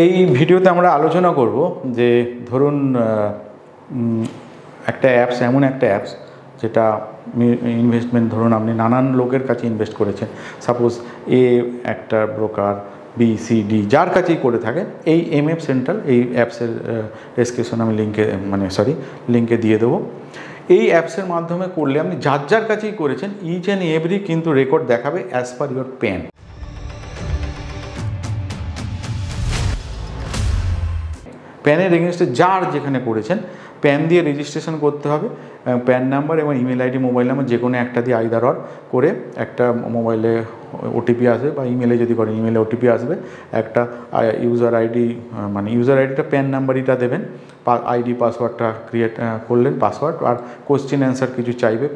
এই ভিডিওতে আমরা আলোচনা করব যে ধরুন একটা অ্যাপস, এমন একটা অ্যাপস যেটা ইনভেস্টমেন্ট, ধরুন আপনি নানান লোকের কাছে ইনভেস্ট করেছেন, সাপোজ এ একটা ব্রোকার, বি, সি, ডি, যার কাছেই করে থাকেন, এই এমএফ সেন্ট্রাল এই অ্যাপসের ডেসক্রিপশন আমি লিঙ্কে দিয়ে দেবো। এই অ্যাপসের মাধ্যমে করলে আপনি যার যার কাছেই করেছেন ইচ অ্যান্ড এভরি কিন্তু রেকর্ড দেখাবে অ্যাজ পার ইউর প্যান। প্যানের এগেনস্টে যার যেখানে করেছেন প্যান দিয়ে রেজিস্ট্রেশন করতে হবে, প্যান নাম্বার এবং ইমেল আইডি, মোবাইল নাম্বার যে কোনো একটা দিয়ে আইদার অর করে একটা মোবাইলে ওটিপি আসবে, বা ইমেলে যদি করেন ইমেলে ওটিপি আসবে, একটা ইউজার আইডি, মানে ইউজার আইডিটা প্যান নাম্বারইটা দেবেন, আইডি পাসওয়ার্ডটা ক্রিয়েট করলেন পাসওয়ার্ড, আর কোশ্চেন অ্যান্সার কিছু চাইবে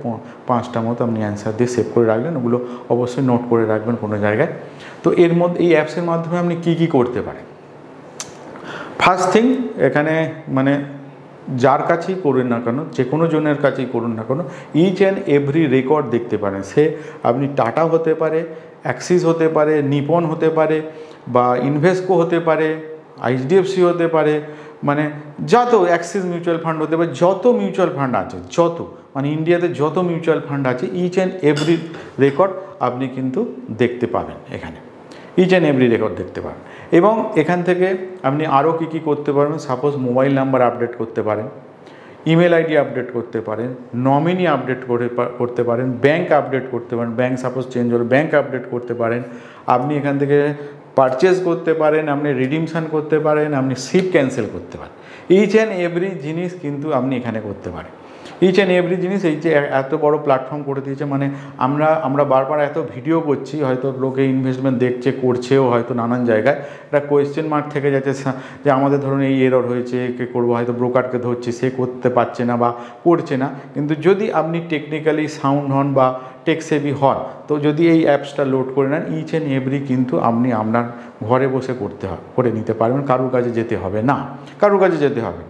5টা মতো আপনি অ্যান্সার দিয়ে সেভ করে রাখলেন, ওগুলো অবশ্যই নোট করে রাখবেন কোনো জায়গায়। তো এর মধ্যে এই অ্যাপসের মাধ্যমে আপনি কী করতে পারেন। ফার্স্ট থিং, এখানে মানে যার কাছেই করুন না কেন, যে কোনো জনের কাছেই করুন না কেন, ইচ অ্যান্ড এভরি রেকর্ড দেখতে পারেন। সে আপনি টাটা হতে পারে, অ্যাক্সিস হতে পারে, নিপন হতে পারে, বা ইনভেস্টকো হতে পারে, এইচডিএফসি হতে পারে, মানে যত অ্যাক্সিস মিউচুয়াল ফান্ড হতে পারে, যত মিউচুয়াল ফান্ড আছে, যত মানে ইন্ডিয়াতে যত মিউচুয়াল ফান্ড আছে, ইচ অ্যান্ড এভরি রেকর্ড আপনি কিন্তু দেখতে পাবেন এখানে, ইচ অ্যান্ড এভরি রেকর্ড দেখতে পাবেন। এবং এখান থেকে আপনি আরও কী করতে পারবেন, সাপোজ মোবাইল নাম্বার আপডেট করতে পারেন, ইমেল আইডি আপডেট করতে পারেন, নমিনি আপডেট করতে পারেন, ব্যাঙ্ক আপডেট করতে পারেন, ব্যাঙ্ক সাপোজ চেঞ্জ হলে ব্যাঙ্ক আপডেট করতে পারেন, আপনি এখান থেকে পারচেজ করতে পারেন, আপনি রিডিমশন করতে পারেন, আপনি সিপ ক্যান্সেল করতে পারেন। ইচ অ্যান্ড এভরি জিনিস কিন্তু আপনি এখানে করতে পারেন, ইচ অ্যান্ড এভরি জিনিস। এই যে এত বড় প্ল্যাটফর্ম করে দিয়েছে, মানে আমরা বারবার এত ভিডিও করছি, হয়তো লোকে ইনভেস্টমেন্ট দেখছে, করছেও হয়তো নানান জায়গায়, একটা কোয়েশ্চেন মার্ক থেকে যাচ্ছে যে আমাদের ধরুন এই এরর হয়েছে, কে করবো, হয়তো ব্রোকারকে ধরছি, সে করতে পারছে না বা করছে না। কিন্তু যদি আপনি টেকনিক্যালি সাউন্ড হন বা টেক সেভি হন, তো যদি এই অ্যাপসটা লোড করে নেন, ইচ অ্যান্ড এভরি কিন্তু আপনি আপনার ঘরে বসে করে নিতে পারবেন, কারুর কাছে যেতে হবে না, কারুর কাছে যেতে হবে।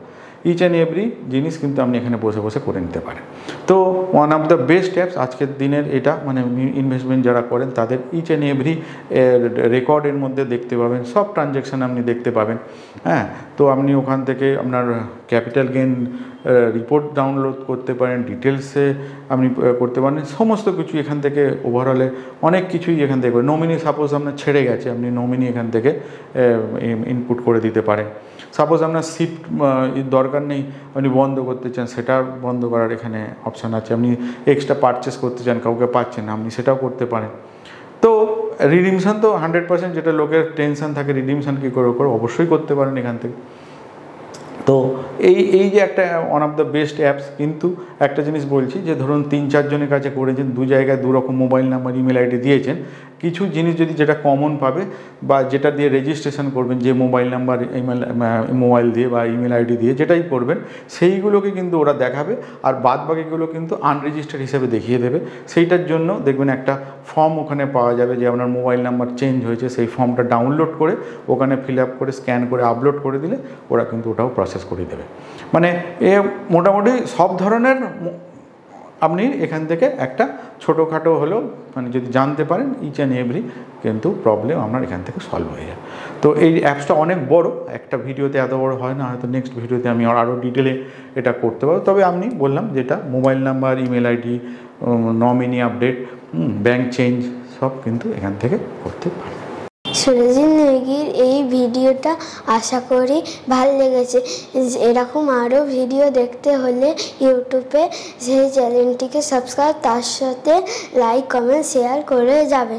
ইচ অ্যান্ড এভরি জিনিস কিন্তু আপনি এখানে বসে বসে করে নিতে পারেন। তো one of the best apps আজকের দিনের এটা, মানে ইনভেস্টমেন্ট যারা করেন তাদের ইচ অ্যান্ড এভরি রেকর্ডের মধ্যে দেখতে পাবেন, সব ট্রানজ্যাকশান আপনি দেখতে পাবেন। হ্যাঁ, তো আপনি ওখান থেকে আপনার ক্যাপিটাল গেইন রিপোর্ট ডাউনলোড করতে পারেন, ডিটেলসে আপনি করতে পারেন, সমস্ত কিছু এখান থেকে ওভারঅলে অনেক কিছুই এখান থেকে। নমিনি সাপোজ আপনার ছেড়ে গেছে, আপনি নমিনি এখান থেকে ইনপুট করে দিতে পারেন। সাপোজ আপনার শিফট দরকার নেই, আপনি বন্ধ করতে চান, সেটা বন্ধ করার এখানে অপশান আছে। আপনি এক্সট্রা পারচেস করতে চান, কাউকে পাচ্ছেন না, আপনি সেটাও করতে পারেন। তো রিডিমশন তো 100%, যেটা লোকের টেনশন থাকে রিডিমশন কী করে অবশ্যই করতে পারেন এখান থেকে। তো এই যে একটা one of the best apps. কিন্তু একটা জিনিস বলছি, যে ধরুন 3-4 জনের কাছে করেছেন, দু জায়গায় দু রকম মোবাইল নাম্বার, ইমেল আইডি দিয়েছেন, কিছু জিনিস যদি যেটা কমন পাবে বা যেটা দিয়ে রেজিস্ট্রেশন করবেন, যে মোবাইল নাম্বার, মোবাইল দিয়ে বা ইমেল আইডি দিয়ে যেটাই করবেন, সেইগুলোকে কিন্তু ওরা দেখাবে, আর বাদ বাকিগুলো কিন্তু আনরেজিস্টার্ড হিসেবে দেখিয়ে দেবে। সেইটার জন্য দেখবেন একটা ফর্ম ওখানে পাওয়া যাবে, যে আপনার মোবাইল নাম্বার চেঞ্জ হয়েছে, সেই ফর্মটা ডাউনলোড করে ওখানে ফিল আপ করে স্ক্যান করে আপলোড করে দিলে ওরা কিন্তু ওটাও প্রসেস করে দেবে। মানে এ মোটামুটি সব ধরনের আপনি এখান থেকে একটা ছোটোখাটো হলেও মানে যদি জানতে পারেন, ইচ অ্যান্ড এভরি কিন্তু প্রবলেম আপনার এখান থেকে সলভ হয়ে যায়। তো এই অ্যাপসটা অনেক বড়, একটা ভিডিওতে এত বড় হয় না, হয়তো নেক্সট ভিডিওতে আমি আরও ডিটেলে এটা করতে পারবো। তবে আমি বললাম যেটা mobile number, email ID, nominee update, bank change সব কিন্তু এখান থেকে করতে পারেন। সুরজিৎ নেগির এই ভিডিওটা আশা করি ভালো লেগেছে। এরকম আরও ভিডিও দেখতে হলে ইউটিউবে সেই চ্যানেলটিকে সাবস্ক্রাইব, তার সাথে লাইক, কমেন্ট, শেয়ার করে যাবে।